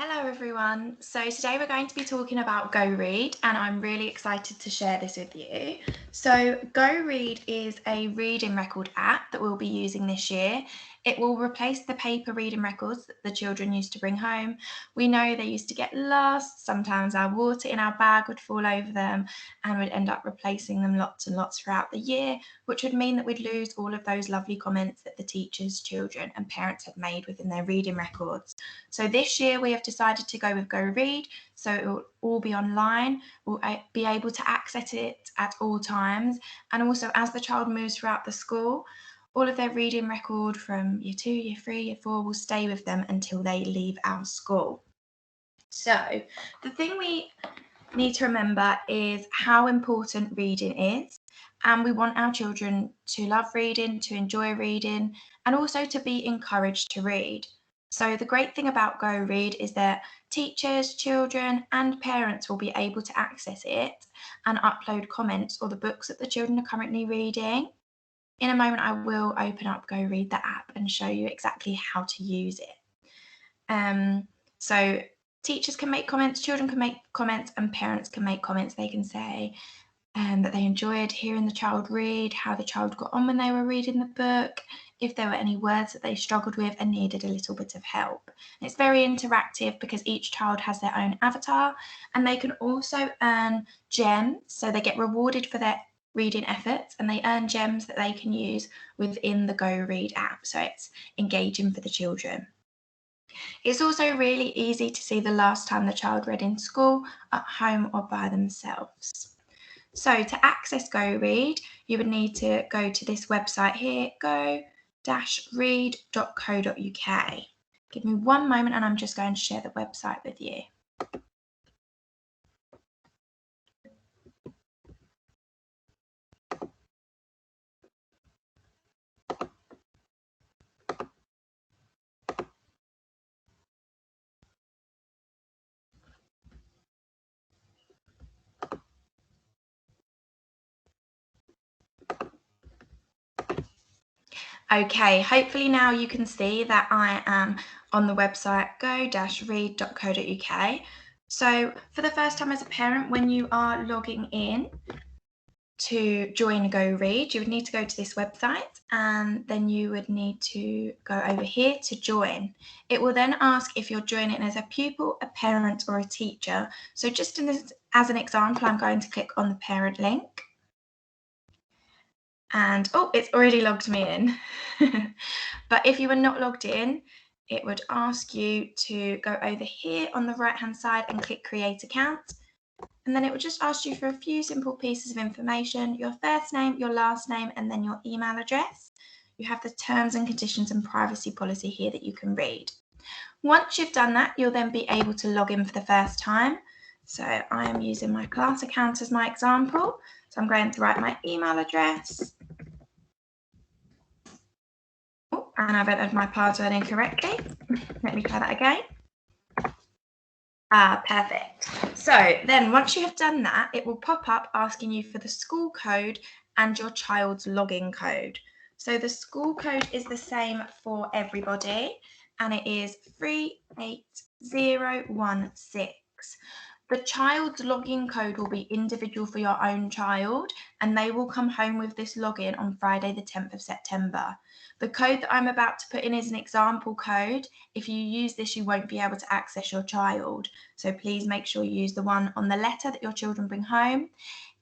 Hello everyone. So today we're going to be talking about Go Read and I'm really excited to share this with you. So Go Read is a reading record app that we'll be using this year. It will replace the paper reading records that the children used to bring home. We know they used to get lost. Sometimes our water in our bag would fall over them and we'd end up replacing them lots and lots throughout the year, which would mean that we'd lose all of those lovely comments that the teachers, children and parents had made within their reading records. So this year we have decided to go with Go Read, so it will all be online. We'll be able to access it at all times, and also as the child moves throughout the school, all of their reading record from year 2, year 3, year 4 will stay with them until they leave our school. So the thing we need to remember is how important reading is, and we want our children to love reading, to enjoy reading, and also to be encouraged to read. So the great thing about Go Read is that teachers, children and parents will be able to access it and upload comments or the books that the children are currently reading. In a moment I will open up Go Read the app and show you exactly how to use it. So teachers can make comments, children can make comments and parents can make comments. They can say that they enjoyed hearing the child read, how the child got on when they were reading the book, if there were any words that they struggled with and needed a little bit of help. It's very interactive because each child has their own avatar and they can also earn gems. So they get rewarded for their reading efforts and they earn gems that they can use within the Go Read app. So it's engaging for the children. It's also really easy to see the last time the child read in school, at home or by themselves. So to access Go Read, you would need to go to this website here, go-read.co.uk. Give me one moment and I'm just going to share the website with you. Okay, hopefully now you can see that I am on the website go-read.co.uk. So for the first time as a parent, when you are logging in to join Go Read, you would need to go to this website and then you would need to go over here to join. It will then ask if you're joining as a pupil, a parent or a teacher. So just as an example, I'm going to click on the parent link. And oh, it's already logged me in. But if you were not logged in, it would ask you to go over here on the right hand side and click create account. And then it would just ask you for a few simple pieces of information, your first name, your last name, and then your email address. You have the terms and conditions and privacy policy here that you can read. Once you've done that, you'll then be able to log in for the first time. So I am using my class account as my example. So I'm going to write my email address. Oh, and I've entered my password incorrectly. Let me try that again. Perfect. So then once you have done that, it will pop up asking you for the school code and your child's login code. So the school code is the same for everybody and it is 38016. The child's login code will be individual for your own child and they will come home with this login on Friday the 10th of September. The code that I'm about to put in is an example code. If you use this, you won't be able to access your child. So please make sure you use the one on the letter that your children bring home.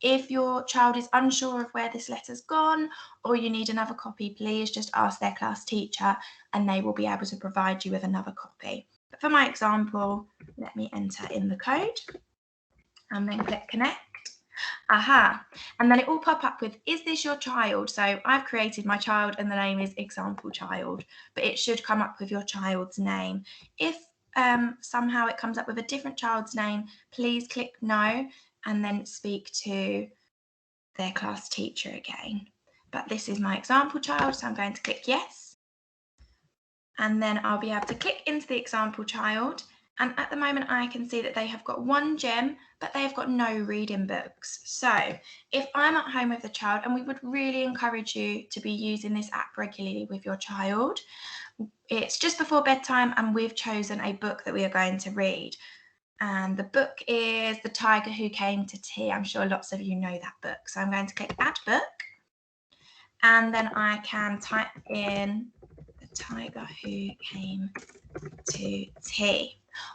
If your child is unsure of where this letter's gone or you need another copy, please just ask their class teacher and they will be able to provide you with another copy. But for my example, let me enter in the code and then click connect. And then it will pop up with, is this your child? So I've created my child and the name is example child, but it should come up with your child's name. If somehow it comes up with a different child's name, please click no and then speak to their class teacher again. But this is my example child, so I'm going to click yes. And then I'll be able to click into the example child. And at the moment, I can see that they have got one gem, but they have got no reading books. So if I'm at home with the child, and we would really encourage you to be using this app regularly with your child, It's just before bedtime and we've chosen a book that we are going to read. And the book is The Tiger Who Came to Tea. I'm sure lots of you know that book. So I'm going to click Add Book. And then I can type in The Tiger Who Came to Tea.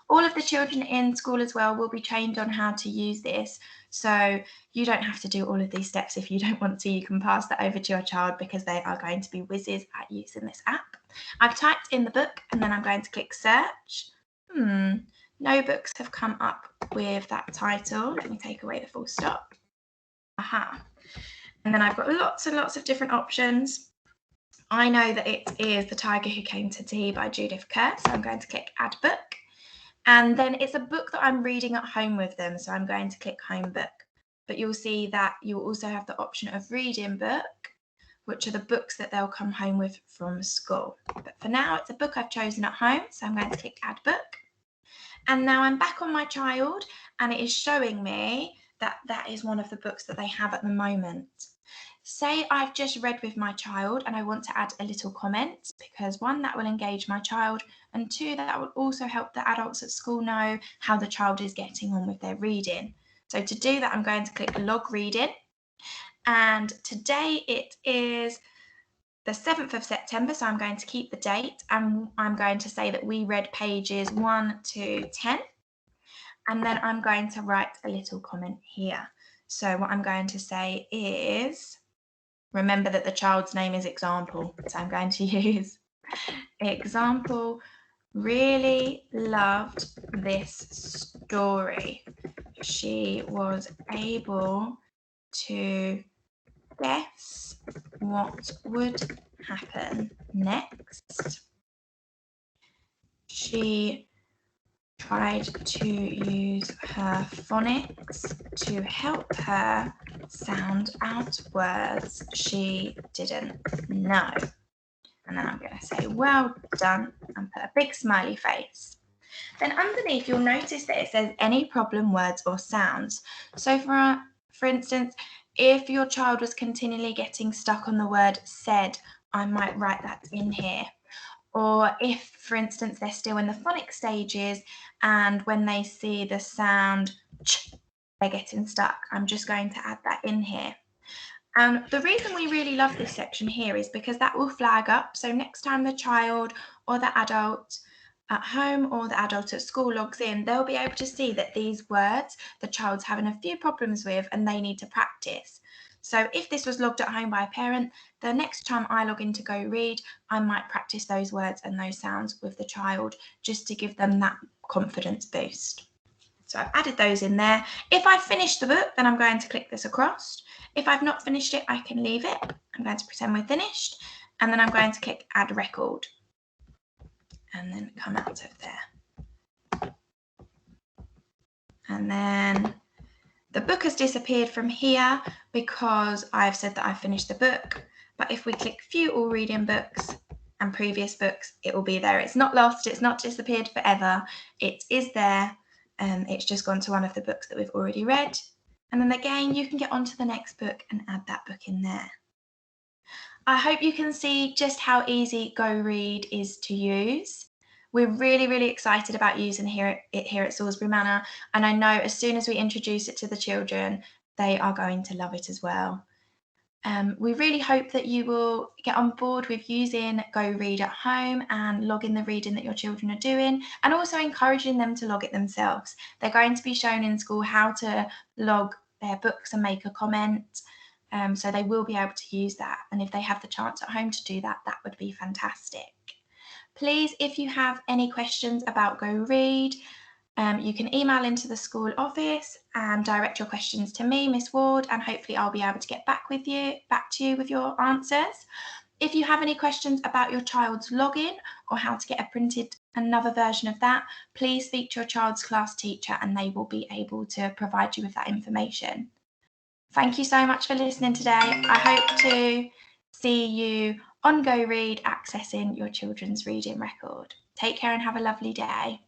All of the children in school as well will be trained on how to use this. So you don't have to do all of these steps if you don't want to. You can pass that over to your child because they are going to be whizzes at using this app. I've typed in the book and then I'm going to click search. No books have come up with that title. Let me take away the full stop. Aha. And then I've got lots and lots of different options. I know that it is The Tiger Who Came to Tea by Judith Kerr, so I'm going to click Add Book. And then it's a book that I'm reading at home with them, so I'm going to click Home Book. But you'll see that you'll also have the option of Reading Book, which are the books that they'll come home with from school. But for now, it's a book I've chosen at home, so I'm going to click Add Book. And now I'm back on my child, and it is showing me that that is one of the books that they have at the moment. Say I've just read with my child and I want to add a little comment, because one, that will engage my child, and two, that will also help the adults at school know how the child is getting on with their reading. So to do that, I'm going to click Log Reading. And today it is the 7th of September, so I'm going to keep the date, and I'm going to say that we read pages 1 to 10. And then I'm going to write a little comment here. So what I'm going to say is, remember that the child's name is Example. So I'm going to use Example really loved this story. She was able to guess what would happen next. She tried to use her phonics to help her sound out words she didn't know. And then I'm going to say, well done, and put a big smiley face. Then underneath, you'll notice that it says any problem words or sounds. So for instance, if your child was continually getting stuck on the word said, I might write that in here. Or if, for instance, they're still in the phonic stages and when they see the sound ch, they're getting stuck, I'm just going to add that in here. And the reason we really love this section here is because that will flag up. So next time the child or the adult at home or the adult at school logs in, they'll be able to see that these words the child's having a few problems with and they need to practice. So if this was logged at home by a parent, the next time I log in to Go Read, I might practice those words and those sounds with the child just to give them that confidence boost. So I've added those in there. If I've finished the book, then I'm going to click this across. If I've not finished it, I can leave it. I'm going to pretend we're finished. And then I'm going to click Add Record. And then come out of there. And then the book has disappeared from here because I've said that I've finished the book. But if we click View All Reading Books and Previous Books, it will be there. It's not lost. It's not disappeared forever. It is there. It's just gone to one of the books that we've already read. And then again, you can get onto the next book and add that book in there. I hope you can see just how easy Go Read is to use. We're really, really excited about using it here at Salisbury Manor. And I know as soon as we introduce it to the children, they are going to love it as well. We really hope that you will get on board with using Go Read at home and logging the reading that your children are doing, and also encouraging them to log it themselves. They're going to be shown in school how to log their books and make a comment. So they will be able to use that. And if they have the chance at home to do that, that would be fantastic. Please, if you have any questions about Go Read, you can email into the school office and direct your questions to me, Miss Ward, and hopefully I'll be able to get back to you with your answers. If you have any questions about your child's login or how to get another version of that, please speak to your child's class teacher and they will be able to provide you with that information. Thank you so much for listening today. I hope to see you on Go Read accessing your children's reading record. Take care and have a lovely day.